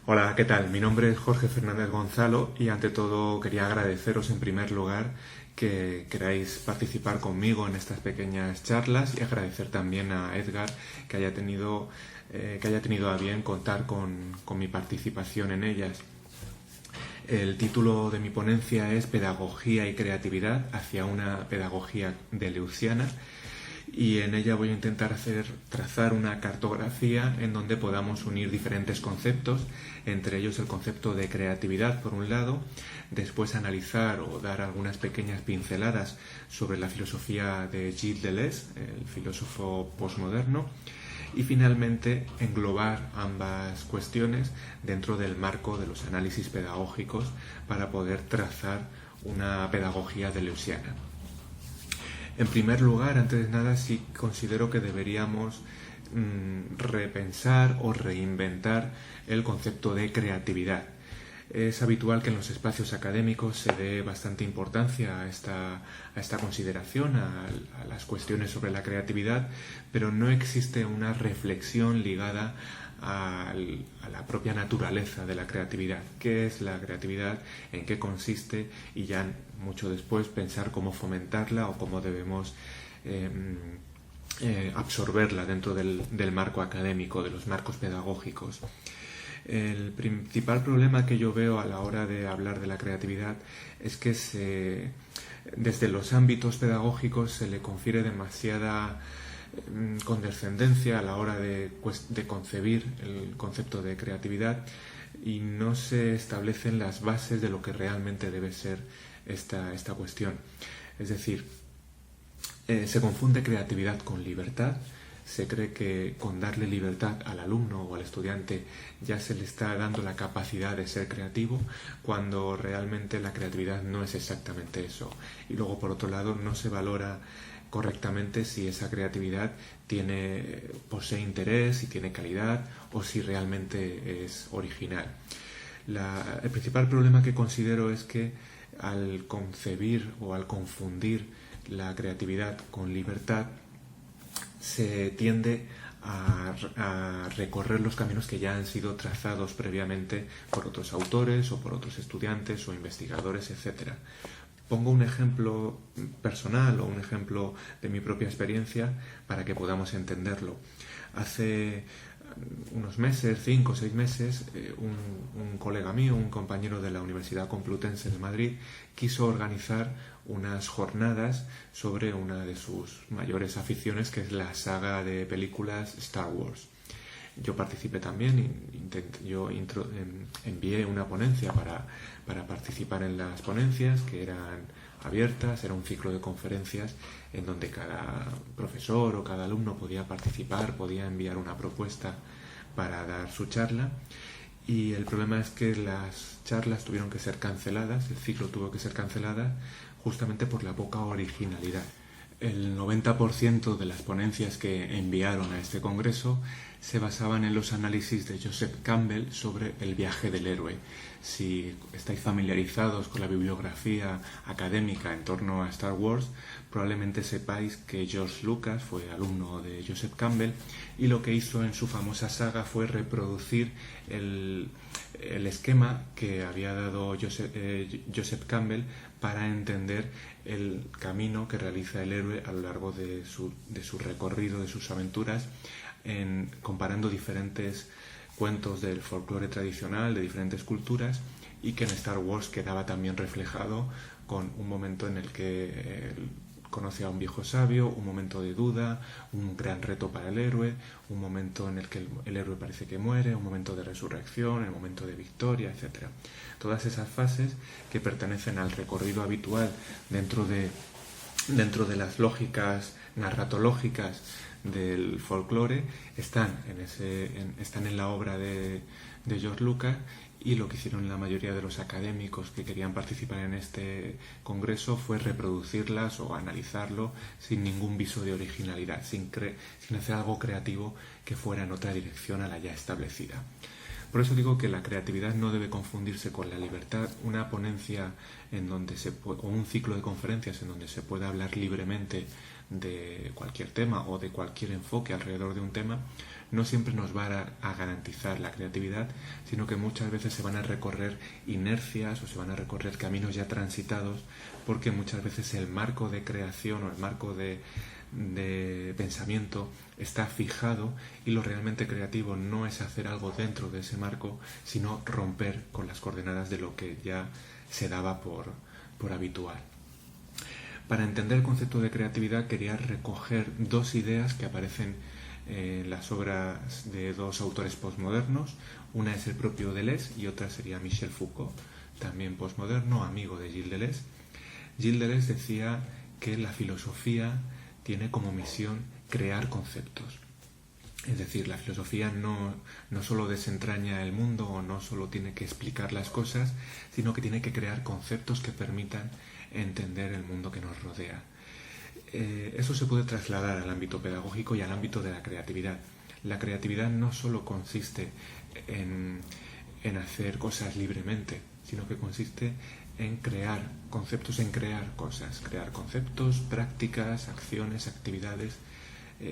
Hola, ¿qué tal? Mi nombre es Jorge Fernández Gonzalo y ante todo quería agradeceros en primer lugar que queráis participar conmigo en estas pequeñas charlas y agradecer también a Edgar que haya tenido a bien contar con mi participación en ellas. El título de mi ponencia es Pedagogía y creatividad hacia una pedagogía deleuziana y en ella voy a intentar trazar una cartografía en donde podamos unir diferentes conceptos, entre ellos el concepto de creatividad por un lado, después analizar o dar algunas pequeñas pinceladas sobre la filosofía de Gilles Deleuze, el filósofo posmoderno, y finalmente englobar ambas cuestiones dentro del marco de los análisis pedagógicos para poder trazar una pedagogía deleuziana. En primer lugar, antes de nada, sí considero que deberíamos repensar o reinventar el concepto de creatividad. Es habitual que en los espacios académicos se dé bastante importancia a esta consideración, a las cuestiones sobre la creatividad, pero no existe una reflexión ligada a la propia naturaleza de la creatividad. ¿Qué es la creatividad? ¿En qué consiste? Y ya mucho después pensar cómo fomentarla o cómo debemos absorberla dentro del marco académico, de los marcos pedagógicos. El principal problema que yo veo a la hora de hablar de la creatividad es que desde los ámbitos pedagógicos se le confiere demasiada condescendencia a la hora de concebir el concepto de creatividad y no se establecen las bases de lo que realmente debe ser esta cuestión. Es decir, se confunde creatividad con libertad. Se cree que con darle libertad al alumno o al estudiante ya se le está dando la capacidad de ser creativo, cuando realmente la creatividad no es exactamente eso. Y luego, por otro lado, no se valora correctamente si esa creatividad posee interés, si tiene calidad o si realmente es original. El principal problema que considero es que al concebir o al confundir la creatividad con libertad, se tiende a recorrer los caminos que ya han sido trazados previamente por otros autores o por otros estudiantes o investigadores, etc. Pongo un ejemplo personal o un ejemplo de mi propia experiencia para que podamos entenderlo. Hace unos meses, 5 o 6 meses, un colega mío, un compañero de la Universidad Complutense de Madrid, quiso organizar unas jornadas sobre una de sus mayores aficiones, que es la saga de películas Star Wars. Yo participé también, envié una ponencia para participar en las ponencias, que eran abiertas, era un ciclo de conferencias en donde cada profesor o cada alumno podía participar, podía enviar una propuesta para dar su charla, y el problema es que las charlas tuvieron que ser canceladas, el ciclo tuvo que ser cancelado justamente por la poca originalidad. El 90% de las ponencias que enviaron a este congreso se basaban en los análisis de Joseph Campbell sobre el viaje del héroe. Si estáis familiarizados con la bibliografía académica en torno a Star Wars, probablemente sepáis que George Lucas fue alumno de Joseph Campbell y lo que hizo en su famosa saga fue reproducir el esquema que había dado Joseph Campbell para entender el camino que realiza el héroe a lo largo de su recorrido, de sus aventuras, comparando diferentes cuentos del folclore tradicional de diferentes culturas, y que en Star Wars quedaba también reflejado con un momento en el que conoce a un viejo sabio, un momento de duda, un gran reto para el héroe, un momento en el que el héroe parece que muere, un momento de resurrección, el momento de victoria, etc. Todas esas fases que pertenecen al recorrido habitual dentro de las lógicas narratológicas del folclore están en la obra de George Lucas, y lo que hicieron la mayoría de los académicos que querían participar en este congreso fue reproducirlas o analizarlo sin ningún viso de originalidad, sin hacer algo creativo que fuera en otra dirección a la ya establecida. Por eso digo que la creatividad no debe confundirse con la libertad. Una ponencia o un ciclo de conferencias en donde se pueda hablar libremente de cualquier tema o de cualquier enfoque alrededor de un tema, no siempre nos va a garantizar la creatividad, sino que muchas veces se van a recorrer inercias o se van a recorrer caminos ya transitados, porque muchas veces el marco de creación o el marco de pensamiento está fijado, y lo realmente creativo no es hacer algo dentro de ese marco, sino romper con las coordenadas de lo que ya se daba por habitual. Para entender el concepto de creatividad quería recoger dos ideas que aparecen en las obras de dos autores postmodernos. Una es el propio Deleuze y otra sería Michel Foucault, también postmoderno, amigo de Gilles Deleuze. Gilles Deleuze decía que la filosofía tiene como misión crear conceptos. Es decir, la filosofía no solo desentraña el mundo o no solo tiene que explicar las cosas, sino que tiene que crear conceptos que permitan entender el mundo que nos rodea. Eso se puede trasladar al ámbito pedagógico y al ámbito de la creatividad. La creatividad no solo consiste en hacer cosas libremente, sino que consiste en crear conceptos, en crear cosas, crear conceptos, prácticas, acciones, actividades,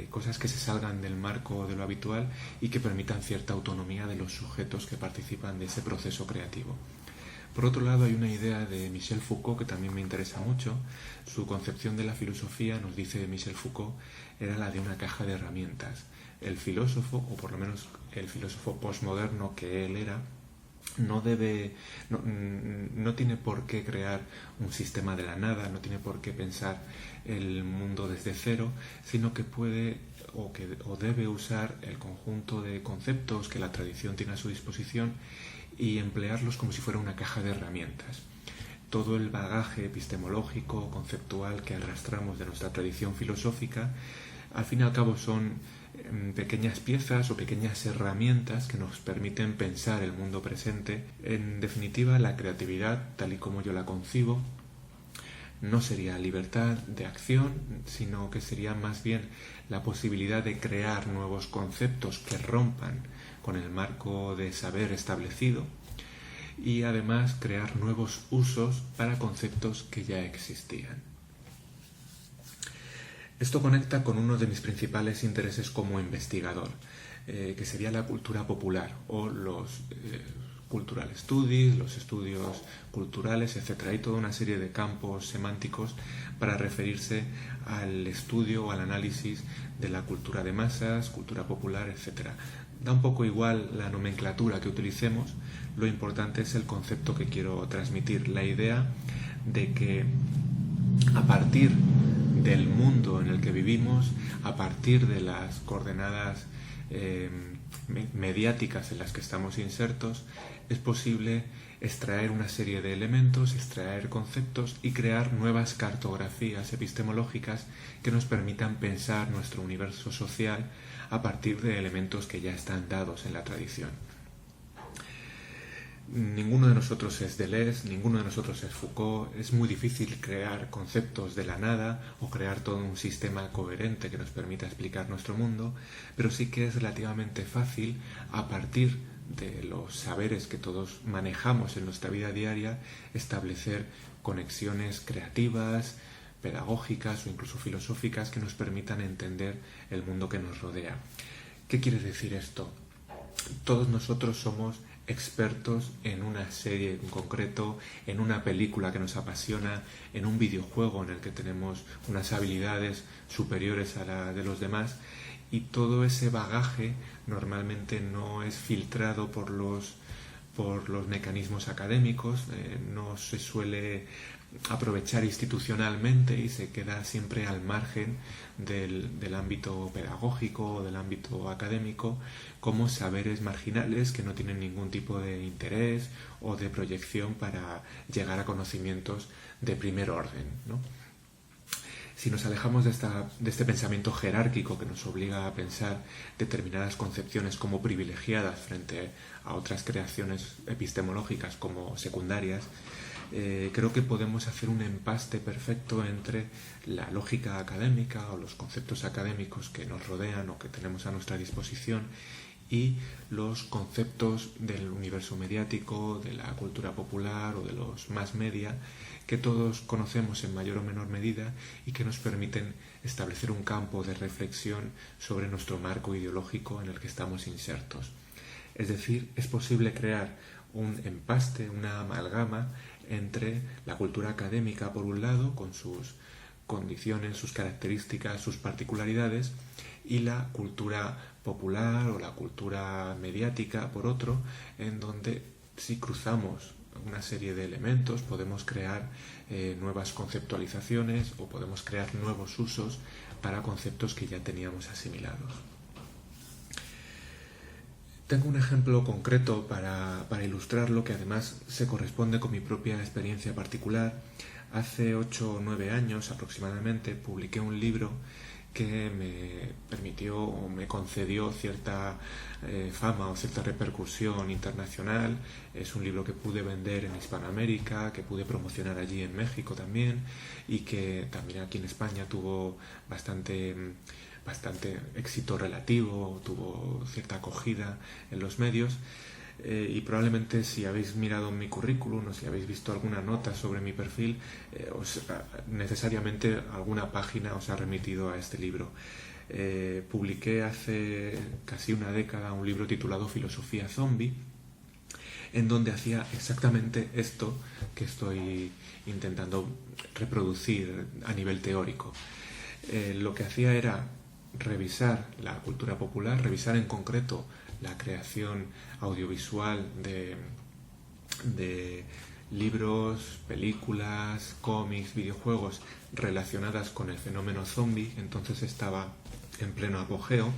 cosas que se salgan del marco de lo habitual y que permitan cierta autonomía de los sujetos que participan de ese proceso creativo. Por otro lado, hay una idea de Michel Foucault que también me interesa mucho. Su concepción de la filosofía, nos dice Michel Foucault, era la de una caja de herramientas. El filósofo, o por lo menos el filósofo postmoderno que él era, no tiene por qué crear un sistema de la nada, no tiene por qué pensar el mundo desde cero, sino que puede o debe usar el conjunto de conceptos que la tradición tiene a su disposición y emplearlos como si fuera una caja de herramientas. Todo el bagaje epistemológico, conceptual que arrastramos de nuestra tradición filosófica, al fin y al cabo son pequeñas piezas o pequeñas herramientas que nos permiten pensar el mundo presente. En definitiva, la creatividad, tal y como yo la concibo, no sería libertad de acción, sino que sería más bien la posibilidad de crear nuevos conceptos que rompan con el marco de saber establecido y además crear nuevos usos para conceptos que ya existían. Esto conecta con uno de mis principales intereses como investigador, que sería la cultura popular o los cultural studies, los estudios culturales, etc. Hay toda una serie de campos semánticos para referirse al estudio o al análisis de la cultura de masas, cultura popular, etc. Da un poco igual la nomenclatura que utilicemos, lo importante es el concepto que quiero transmitir, la idea de que a partir del mundo en el que vivimos, a partir de las coordenadas mediáticas en las que estamos insertos, es posible extraer una serie de elementos, extraer conceptos y crear nuevas cartografías epistemológicas que nos permitan pensar nuestro universo social a partir de elementos que ya están dados en la tradición. Ninguno de nosotros es Deleuze, ninguno de nosotros es Foucault. Es muy difícil crear conceptos de la nada o crear todo un sistema coherente que nos permita explicar nuestro mundo, pero sí que es relativamente fácil, a partir de los saberes que todos manejamos en nuestra vida diaria, establecer conexiones creativas, pedagógicas o incluso filosóficas que nos permitan entender el mundo que nos rodea. ¿Qué quiere decir esto? Todos nosotros somos expertos en una serie en concreto, en una película que nos apasiona, en un videojuego en el que tenemos unas habilidades superiores a la de los demás, y todo ese bagaje normalmente no es filtrado por los mecanismos académicos, no se suele aprovechar institucionalmente y se queda siempre al margen del ámbito pedagógico o del ámbito académico, como saberes marginales que no tienen ningún tipo de interés o de proyección para llegar a conocimientos de primer orden, ¿no? Si nos alejamos de este pensamiento jerárquico que nos obliga a pensar determinadas concepciones como privilegiadas frente a otras creaciones epistemológicas como secundarias, creo que podemos hacer un empaste perfecto entre la lógica académica o los conceptos académicos que nos rodean o que tenemos a nuestra disposición y los conceptos del universo mediático, de la cultura popular o de los más media, que todos conocemos en mayor o menor medida y que nos permiten establecer un campo de reflexión sobre nuestro marco ideológico en el que estamos insertos. Es decir, es posible crear un empaste, una amalgama entre la cultura académica por un lado, con sus condiciones, sus características, sus particularidades, y la cultura popular o la cultura mediática por otro, en donde si cruzamos una serie de elementos podemos crear nuevas conceptualizaciones o podemos crear nuevos usos para conceptos que ya teníamos asimilados. Tengo un ejemplo concreto para ilustrarlo, que además se corresponde con mi propia experiencia particular. Hace 8 o 9 años aproximadamente publiqué un libro que me permitió o me concedió cierta fama o cierta repercusión internacional. Es un libro que pude vender en Hispanoamérica, que pude promocionar allí en México también, y que también aquí en España tuvo bastante éxito relativo, tuvo cierta acogida en los medios. Y probablemente si habéis mirado mi currículum o si habéis visto alguna nota sobre mi perfil, necesariamente alguna página os ha remitido a este libro. Publiqué hace casi una década un libro titulado Filosofía Zombie, en donde hacía exactamente esto que estoy intentando reproducir a nivel teórico. Lo que hacía era revisar la cultura popular, revisar en concreto la creación audiovisual de libros, películas, cómics, videojuegos relacionadas con el fenómeno zombie. Entonces estaba en pleno apogeo,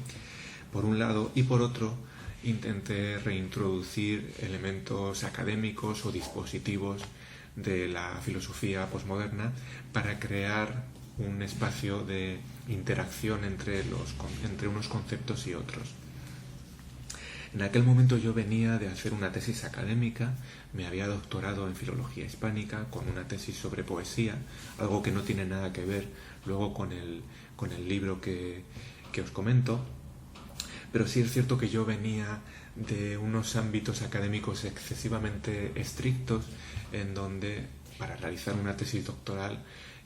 por un lado, y por otro intenté reintroducir elementos académicos o dispositivos de la filosofía posmoderna para crear un espacio de interacción entre unos conceptos y otros. En aquel momento yo venía de hacer una tesis académica, me había doctorado en filología hispánica con una tesis sobre poesía, algo que no tiene nada que ver luego con el libro que os comento, pero sí es cierto que yo venía de unos ámbitos académicos excesivamente estrictos, en donde para realizar una tesis doctoral,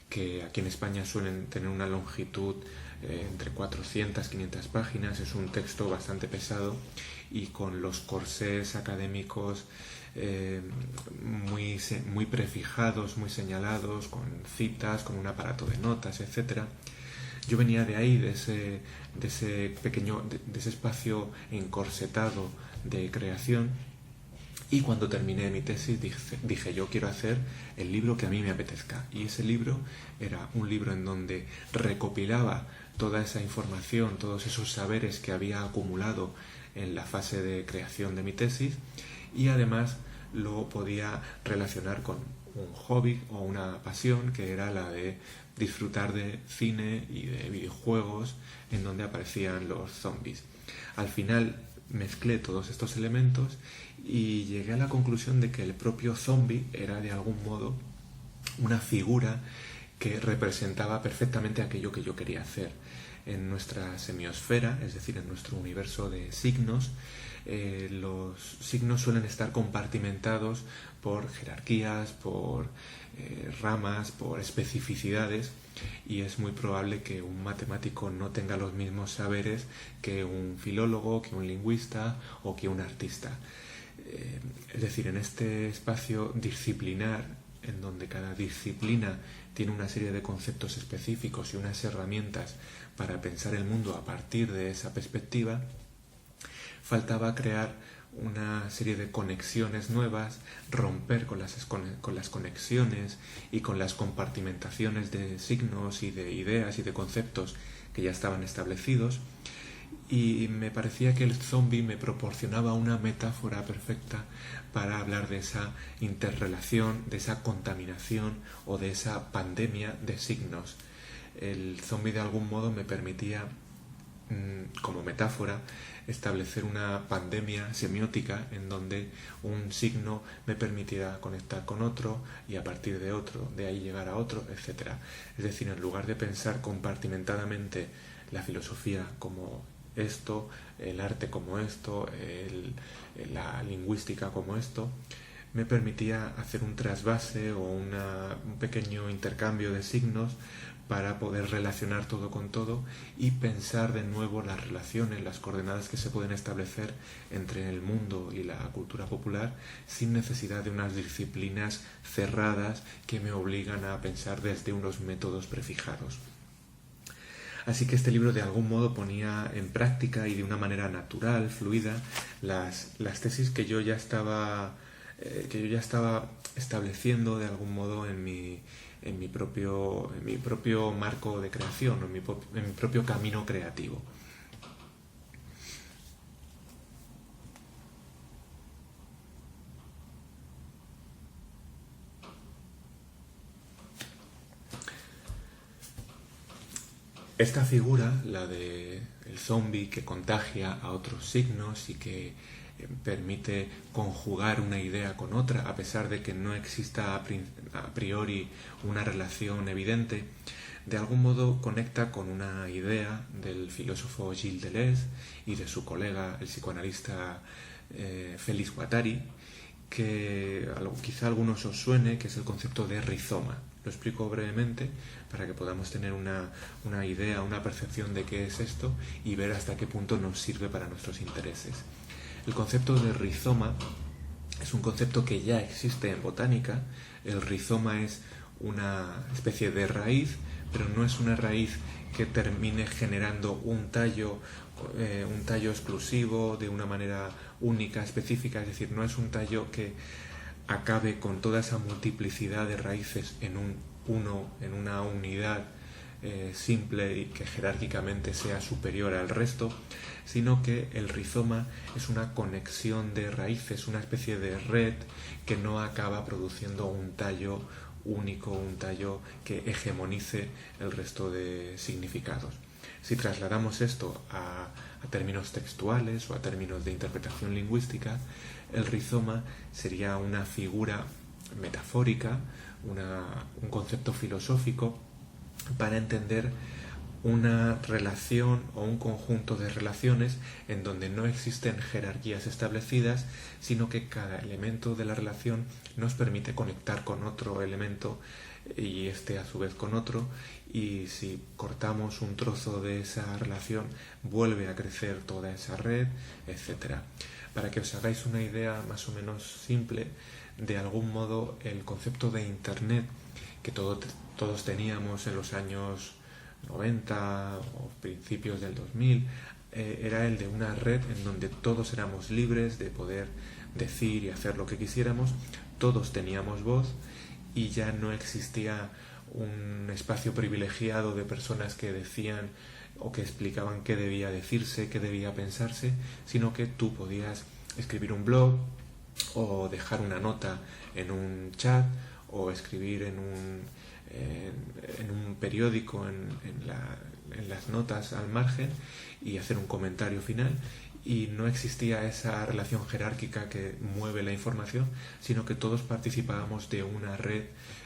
que aquí en España suelen tener una longitud entre 400 y 500 páginas, es un texto bastante pesado y con los corsés académicos muy prefijados, muy señalados, con citas, con un aparato de notas, etc. Yo venía de ahí, de ese espacio encorsetado de creación, y cuando terminé mi tesis dije yo quiero hacer el libro que a mí me apetezca, y ese libro era un libro en donde recopilaba toda esa información, todos esos saberes que había acumulado en la fase de creación de mi tesis, y además lo podía relacionar con un hobby o una pasión que era la de disfrutar de cine y de videojuegos en donde aparecían los zombies. Al final mezclé todos estos elementos y llegué a la conclusión de que el propio zombie era de algún modo una figura que representaba perfectamente aquello que yo quería hacer. En nuestra semiosfera, es decir, en nuestro universo de signos, los signos suelen estar compartimentados por jerarquías, por ramas, por especificidades, y es muy probable que un matemático no tenga los mismos saberes que un filólogo, que un lingüista o que un artista. Es decir, en este espacio disciplinar, en donde cada disciplina tiene una serie de conceptos específicos y unas herramientas para pensar el mundo a partir de esa perspectiva, faltaba crear una serie de conexiones nuevas, romper con las conexiones y con las compartimentaciones de signos y de ideas y de conceptos que ya estaban establecidos, y me parecía que el zombie me proporcionaba una metáfora perfecta para hablar de esa interrelación, de esa contaminación o de esa pandemia de signos. El zombie de algún modo me permitía, como metáfora, establecer una pandemia semiótica en donde un signo me permitiera conectar con otro y a partir de otro, de ahí llegar a otro, etc. Es decir, en lugar de pensar compartimentadamente la filosofía como esto, el arte como esto, la lingüística como esto, me permitía hacer un trasvase o un pequeño intercambio de signos para poder relacionar todo con todo y pensar de nuevo las relaciones, las coordenadas que se pueden establecer entre el mundo y la cultura popular sin necesidad de unas disciplinas cerradas que me obligan a pensar desde unos métodos prefijados. Así que este libro de algún modo ponía en práctica y de una manera natural, fluida, las tesis que yo ya estaba estableciendo de algún modo en mi propio marco de creación, en mi propio camino creativo. Esta figura, la de el zombie que contagia a otros signos y que permite conjugar una idea con otra a pesar de que no exista a priori una relación evidente, de algún modo conecta con una idea del filósofo Gilles Deleuze y de su colega, el psicoanalista Félix Guattari, que quizá a algunos os suene, que es el concepto de rizoma. Lo explico brevemente para que podamos tener una idea, una percepción de qué es esto y ver hasta qué punto nos sirve para nuestros intereses. El concepto de rizoma es un concepto que ya existe en botánica. El rizoma es una especie de raíz, pero no es una raíz que termine generando un tallo exclusivo de una manera única, específica, es decir, no es un tallo que acabe con toda esa multiplicidad de raíces en una unidad simple y que jerárquicamente sea superior al resto, sino que el rizoma es una conexión de raíces, una especie de red que no acaba produciendo un tallo único, un tallo que hegemonice el resto de significados. Si trasladamos esto a términos textuales o a términos de interpretación lingüística, el rizoma sería una figura metafórica, un concepto filosófico para entender una relación o un conjunto de relaciones en donde no existen jerarquías establecidas, sino que cada elemento de la relación nos permite conectar con otro elemento y este a su vez con otro, y si cortamos un trozo de esa relación vuelve a crecer toda esa red, etc. Para que os hagáis una idea más o menos simple, de algún modo el concepto de Internet que todos teníamos en los años 90 o principios del 2000, era el de una red en donde todos éramos libres de poder decir y hacer lo que quisiéramos, todos teníamos voz y ya no existía un espacio privilegiado de personas que decían o que explicaban qué debía decirse, qué debía pensarse, sino que tú podías escribir un blog o dejar una nota en un chat o escribir en un periódico en las notas al margen y hacer un comentario final, y no existía esa relación jerárquica que mueve la información, sino que todos participábamos de una red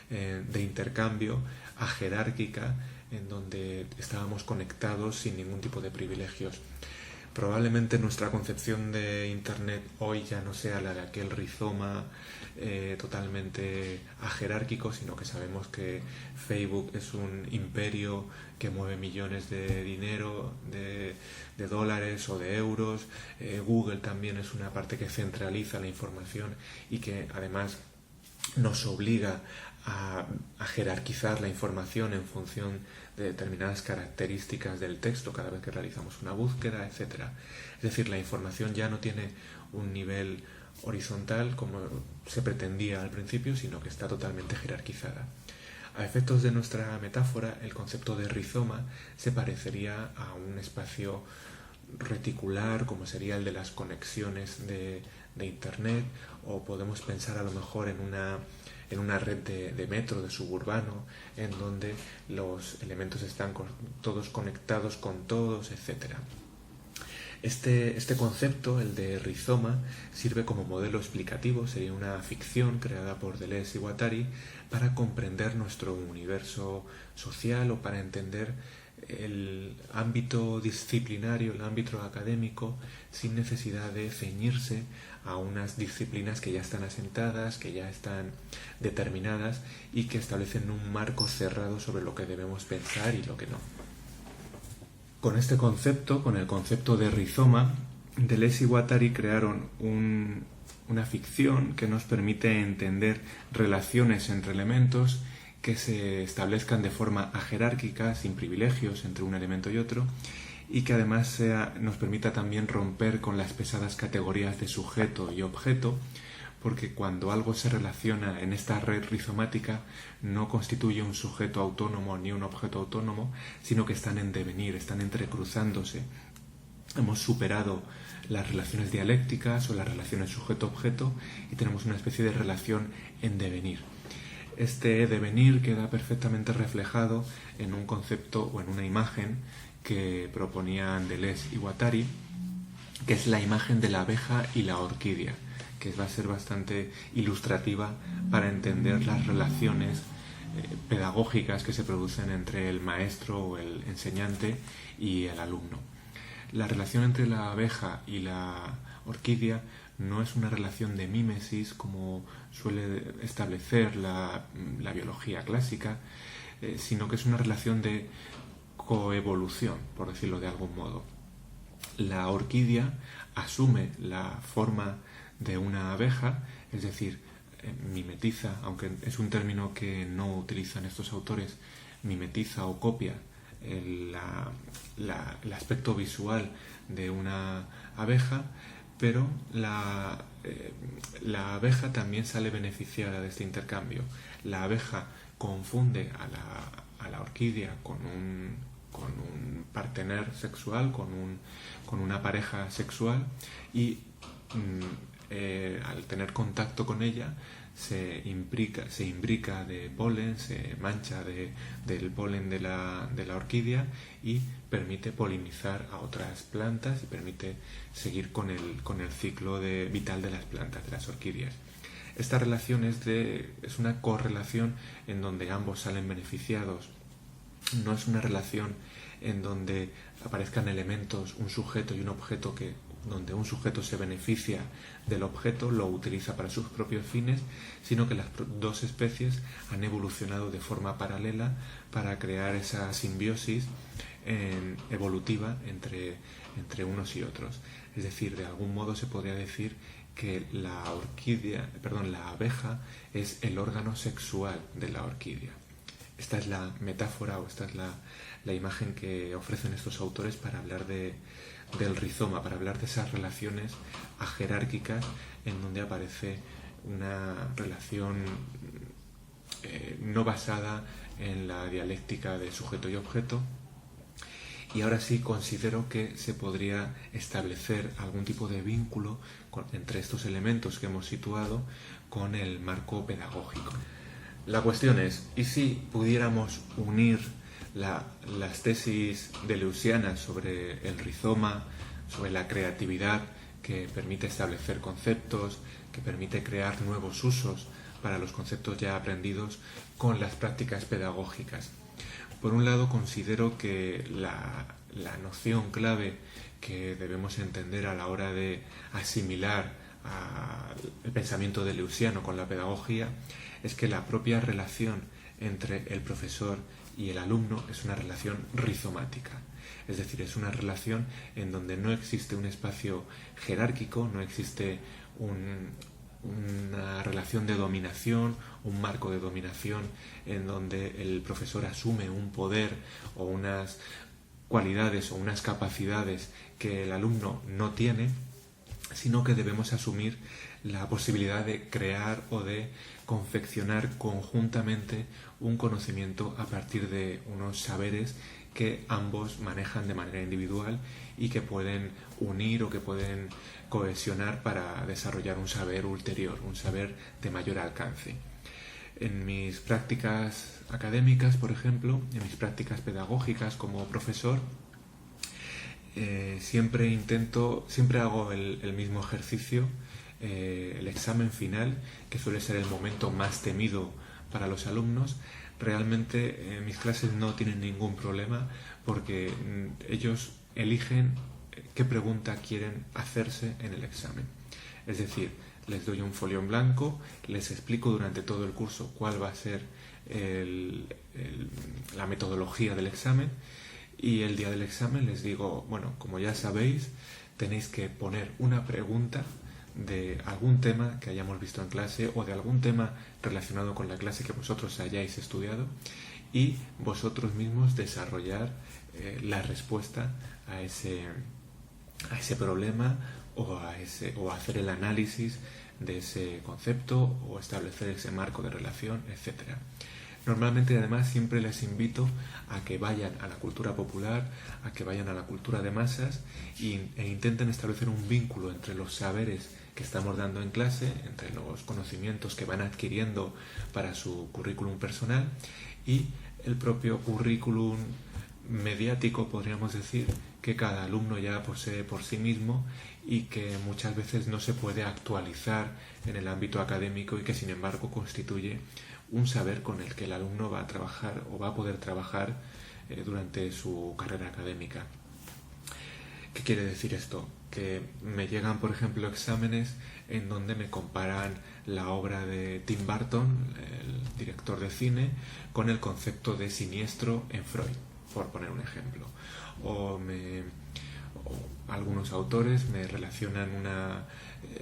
de intercambio ajerárquica en donde estábamos conectados sin ningún tipo de privilegios. Probablemente nuestra concepción de Internet hoy ya no sea la de aquel rizoma totalmente ajerárquico, sino que sabemos que Facebook es un imperio que mueve millones de dinero, de dólares o de euros. Google también es una parte que centraliza la información y que además nos obliga a jerarquizar la información en función de determinadas características del texto cada vez que realizamos una búsqueda, etc. Es decir, la información ya no tiene un nivel horizontal como se pretendía al principio, sino que está totalmente jerarquizada. A efectos de nuestra metáfora, el concepto de rizoma se parecería a un espacio reticular, como sería el de las conexiones de Internet, o podemos pensar a lo mejor en una red de metro, de suburbano, en donde los elementos están todos conectados con todos, etc. Este concepto, el de rizoma, sirve como modelo explicativo, sería una ficción creada por Deleuze y Guattari para comprender nuestro universo social o para entender el ámbito disciplinario, el ámbito académico, sin necesidad de ceñirse a unas disciplinas que ya están asentadas, que ya están determinadas y que establecen un marco cerrado sobre lo que debemos pensar y lo que no. Con este concepto, con el concepto de rizoma, Deleuze y Guattari crearon una ficción que nos permite entender relaciones entre elementos que se establezcan de forma ajerárquica, sin privilegios entre un elemento y otro, y que además nos permita también romper con las pesadas categorías de sujeto y objeto, porque cuando algo se relaciona en esta red rizomática no constituye un sujeto autónomo ni un objeto autónomo, sino que están en devenir, están entrecruzándose. Hemos superado las relaciones dialécticas o las relaciones sujeto-objeto y tenemos una especie de relación en devenir. Este devenir queda perfectamente reflejado en un concepto o en una imagen que proponían Deleuze y Guattari, que es la imagen de la abeja y la orquídea, que va a ser bastante ilustrativa para entender las relaciones pedagógicas que se producen entre el maestro o el enseñante y el alumno. La relación entre la abeja y la orquídea no es una relación de mímesis como suele establecer la biología clásica, sino que es una relación de coevolución, por decirlo de algún modo. La orquídea asume la forma de una abeja, es decir, mimetiza, aunque es un término que no utilizan estos autores, mimetiza o copia el aspecto visual de una abeja, pero la abeja también sale beneficiada de este intercambio. La abeja confunde a la orquídea con un partener sexual, con una pareja sexual, y al tener contacto con ella se imbrica de polen, se mancha del polen de la orquídea y permite polinizar a otras plantas y permite seguir con el ciclo vital de las plantas, de las orquídeas. Esta relación es una correlación en donde ambos salen beneficiados. No es una relación en donde aparezcan elementos, un sujeto y un objeto, donde un sujeto se beneficia del objeto, lo utiliza para sus propios fines, sino que las dos especies han evolucionado de forma paralela para crear esa simbiosis evolutiva entre unos y otros. Es decir, de algún modo se podría decir que la abeja es el órgano sexual de la orquídea. Esta es la metáfora o esta es la imagen que ofrecen estos autores para hablar del rizoma, para hablar de esas relaciones ajerárquicas en donde aparece una relación no basada en la dialéctica de sujeto y objeto. Y ahora sí considero que se podría establecer algún tipo de vínculo entre estos elementos que hemos situado con el marco pedagógico. La cuestión es, ¿y si pudiéramos unir las tesis deleuzianas sobre el rizoma, sobre la creatividad que permite establecer conceptos, que permite crear nuevos usos para los conceptos ya aprendidos, con las prácticas pedagógicas? Por un lado, considero que la noción clave que debemos entender a la hora de asimilar el pensamiento deleuziano con la pedagogía es que la propia relación entre el profesor y el alumno es una relación rizomática. Es decir, es una relación en donde no existe un espacio jerárquico, no existe una relación de dominación, un marco de dominación en donde el profesor asume un poder o unas cualidades o unas capacidades que el alumno no tiene, sino que debemos asumir la posibilidad de crear o de confeccionar conjuntamente un conocimiento a partir de unos saberes que ambos manejan de manera individual y que pueden unir o que pueden cohesionar para desarrollar un saber ulterior, un saber de mayor alcance. En mis prácticas académicas, por ejemplo, en mis prácticas pedagógicas como profesor, siempre hago el mismo ejercicio, el examen final, que suele ser el momento más temido para los alumnos, realmente mis clases no tienen ningún problema porque ellos eligen qué pregunta quieren hacerse en el examen. Es decir, les doy un folio en blanco, les explico durante todo el curso cuál va a ser la metodología del examen, y el día del examen les digo, bueno, como ya sabéis, tenéis que poner una pregunta de algún tema que hayamos visto en clase o de algún tema relacionado con la clase que vosotros hayáis estudiado, y vosotros mismos desarrollar la respuesta a ese problema o hacer el análisis de ese concepto o establecer ese marco de relación, etcétera. Normalmente, además, siempre les invito a que vayan a la cultura popular, a que vayan a la cultura de masas e intenten establecer un vínculo entre los saberes que estamos dando en clase, entre los conocimientos que van adquiriendo para su currículum personal y el propio currículum mediático, podríamos decir, que cada alumno ya posee por sí mismo y que muchas veces no se puede actualizar en el ámbito académico y que sin embargo constituye un saber con el que el alumno va a trabajar o va a poder trabajar durante su carrera académica. ¿Qué quiere decir esto? Que me llegan, por ejemplo, exámenes en donde me comparan la obra de Tim Burton, el director de cine, con el concepto de siniestro en Freud, por poner un ejemplo. O algunos autores me relacionan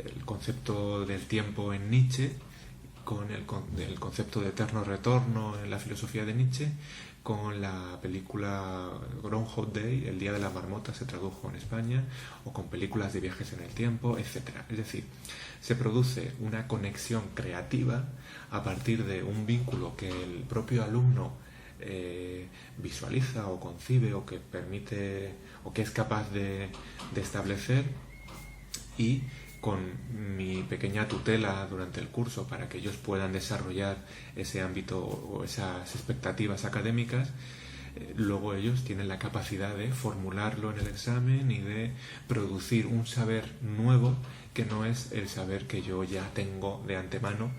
el concepto del tiempo en Nietzsche con el concepto de eterno retorno en la filosofía de Nietzsche, con la película Groundhog Day, El día de la marmota se tradujo en España, o con películas de viajes en el tiempo, etc. Es decir, se produce una conexión creativa a partir de un vínculo que el propio alumno visualiza o concibe o que permite o que es capaz de establecer, y con mi pequeña tutela durante el curso para que ellos puedan desarrollar ese ámbito o esas expectativas académicas, luego ellos tienen la capacidad de formularlo en el examen y de producir un saber nuevo que no es el saber que yo ya tengo de antemano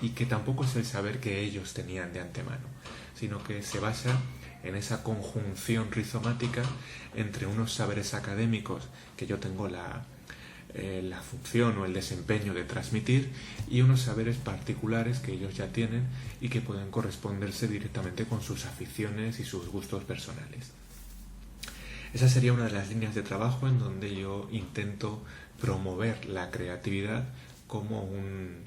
y que tampoco es el saber que ellos tenían de antemano, sino que se basa en esa conjunción rizomática entre unos saberes académicos que yo tengo la función o el desempeño de transmitir y unos saberes particulares que ellos ya tienen y que pueden corresponderse directamente con sus aficiones y sus gustos personales. Esa sería una de las líneas de trabajo en donde yo intento promover la creatividad como un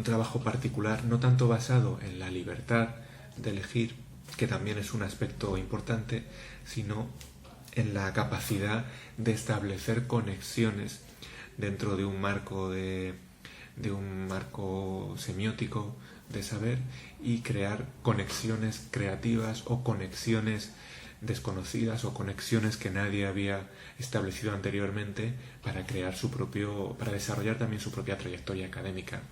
trabajo particular, no tanto basado en la libertad de elegir, que también es un aspecto importante, sino en la capacidad de establecer conexiones dentro de un marco semiótico de saber y crear conexiones creativas o conexiones desconocidas o conexiones que nadie había establecido anteriormente para desarrollar también su propia trayectoria académica.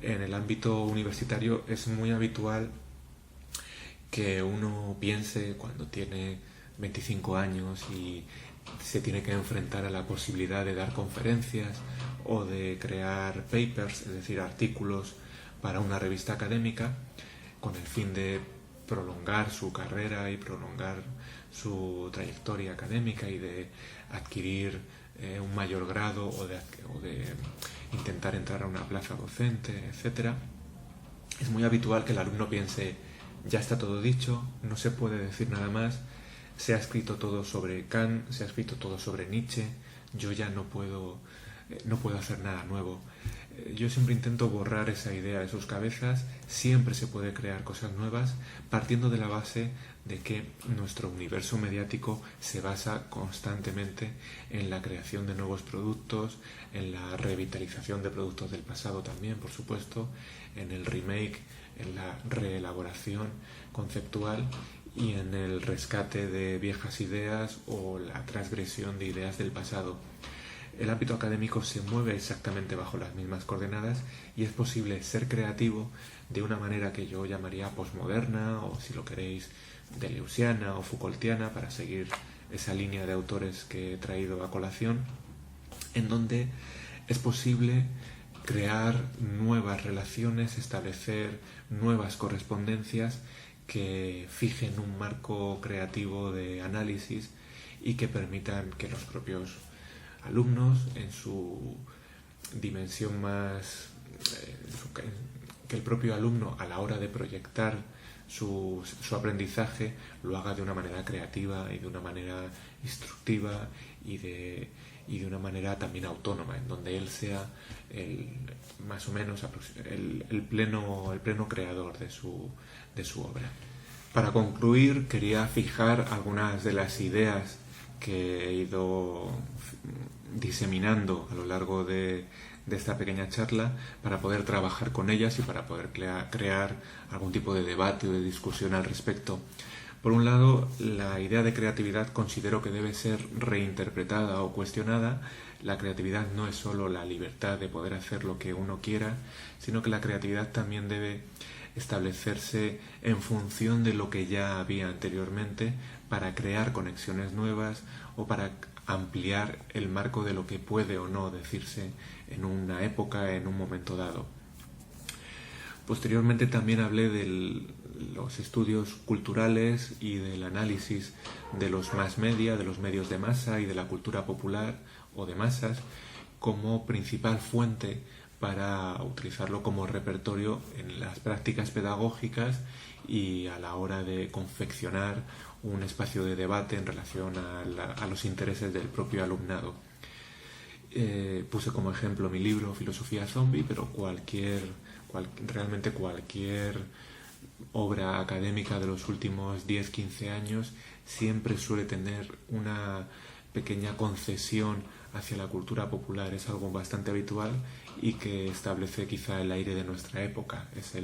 En el ámbito universitario es muy habitual que uno piense, cuando tiene 25 años y se tiene que enfrentar a la posibilidad de dar conferencias o de crear papers, es decir, artículos para una revista académica, con el fin de prolongar su carrera y prolongar su trayectoria académica y de adquirir un mayor grado o de intentar entrar a una plaza docente, etc. Es muy habitual que el alumno piense, ya está todo dicho, no se puede decir nada más, se ha escrito todo sobre Kant, se ha escrito todo sobre Nietzsche, yo ya no puedo hacer nada nuevo. Yo siempre intento borrar esa idea de sus cabezas. Siempre se puede crear cosas nuevas partiendo de la base de que nuestro universo mediático se basa constantemente en la creación de nuevos productos, en la revitalización de productos del pasado también, por supuesto, en el remake, en la reelaboración conceptual y en el rescate de viejas ideas o la transgresión de ideas del pasado. El ámbito académico se mueve exactamente bajo las mismas coordenadas y es posible ser creativo de una manera que yo llamaría posmoderna, o si lo queréis, deleuziana o Foucaultiana, para seguir esa línea de autores que he traído a colación, en donde es posible crear nuevas relaciones, establecer nuevas correspondencias que fijen un marco creativo de análisis y que permitan que los propios alumnos, en su dimensión más... que el propio alumno, a la hora de proyectar su aprendizaje, lo haga de una manera creativa y de una manera instructiva y de una manera también autónoma, en donde él sea más o menos el pleno creador de su obra. Para concluir, quería fijar algunas de las ideas que he ido diseminando a lo largo de esta pequeña charla para poder trabajar con ellas y para poder crear algún tipo de debate o de discusión al respecto. Por un lado, la idea de creatividad considero que debe ser reinterpretada o cuestionada. La creatividad no es solo la libertad de poder hacer lo que uno quiera, sino que la creatividad también debe establecerse en función de lo que ya había anteriormente para crear conexiones nuevas o para ampliar el marco de lo que puede o no decirse en una época, en un momento dado. Posteriormente también hablé de los estudios culturales y del análisis de los mass media, de los medios de masa y de la cultura popular o de masas como principal fuente para utilizarlo como repertorio en las prácticas pedagógicas y a la hora de confeccionar un espacio de debate en relación a los intereses del propio alumnado. Puse como ejemplo mi libro Filosofía Zombie, pero realmente cualquier obra académica de los últimos 10-15 años siempre suele tener una pequeña concesión hacia la cultura popular. Es algo bastante habitual y que establece quizá el aire de nuestra época. Es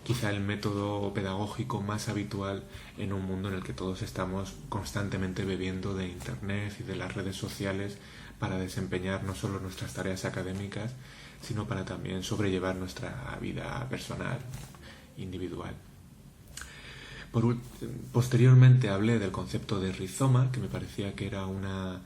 quizá el método pedagógico más habitual en un mundo en el que todos estamos constantemente bebiendo de Internet y de las redes sociales para desempeñar no solo nuestras tareas académicas, sino para también sobrellevar nuestra vida personal, individual. Posteriormente hablé del concepto de rizoma, que me parecía que era una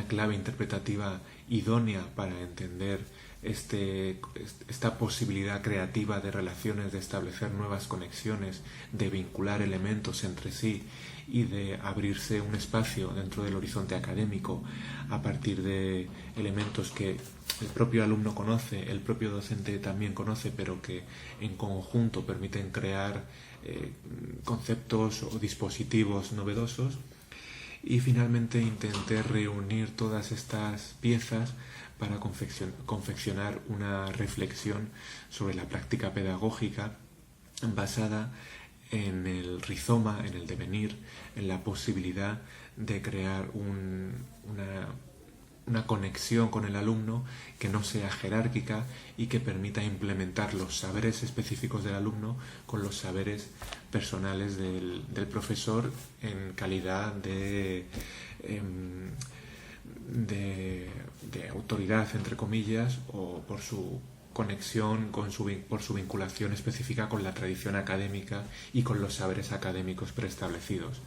clave interpretativa idónea para entender esta posibilidad creativa de relaciones, de establecer nuevas conexiones, de vincular elementos entre sí y de abrirse un espacio dentro del horizonte académico a partir de elementos que el propio alumno conoce, el propio docente también conoce, pero que en conjunto permiten crear conceptos o dispositivos novedosos. Y finalmente intenté reunir todas estas piezas para confeccionar una reflexión sobre la práctica pedagógica basada en el rizoma, en el devenir, en la posibilidad de crear una conexión con el alumno que no sea jerárquica y que permita implementar los saberes específicos del alumno con los saberes personales del profesor en calidad de autoridad, entre comillas, o por su conexión, por su vinculación específica con la tradición académica y con los saberes académicos preestablecidos.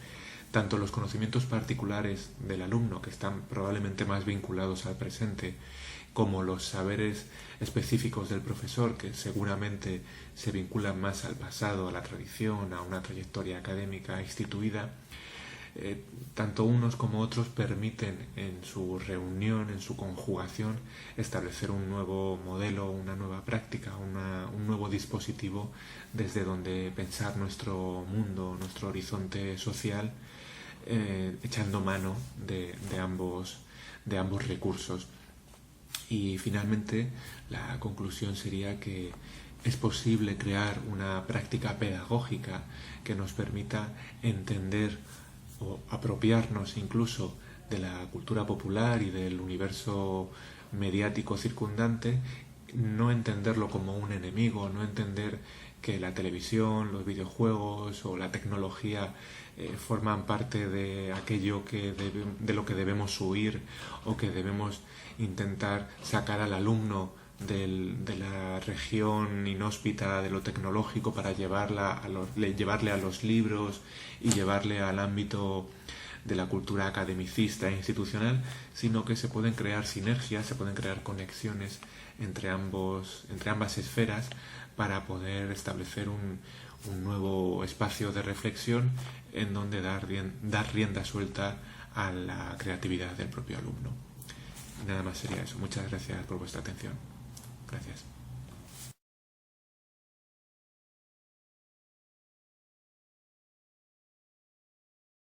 Tanto los conocimientos particulares del alumno, que están probablemente más vinculados al presente, como los saberes específicos del profesor, que seguramente se vinculan más al pasado, a la tradición, a una trayectoria académica instituida, tanto unos como otros permiten en su reunión, en su conjugación, establecer un nuevo modelo, una nueva práctica, un nuevo dispositivo desde donde pensar nuestro mundo, nuestro horizonte social, echando mano de ambos recursos. Y finalmente la conclusión sería que es posible crear una práctica pedagógica que nos permita entender o apropiarnos incluso de la cultura popular y del universo mediático circundante, no entenderlo como un enemigo, no entender que la televisión, los videojuegos o la tecnología forman parte de aquello de lo que debemos huir o que debemos intentar sacar al alumno de la región inhóspita de lo tecnológico para llevarle a los libros y llevarle al ámbito la cultura academicista e institucional, sino que se pueden crear sinergias, se pueden crear conexiones entre ambas esferas para poder establecer un nuevo espacio de reflexión en donde dar rienda suelta a la creatividad del propio alumno. Nada más sería eso. Muchas gracias por vuestra atención. Gracias.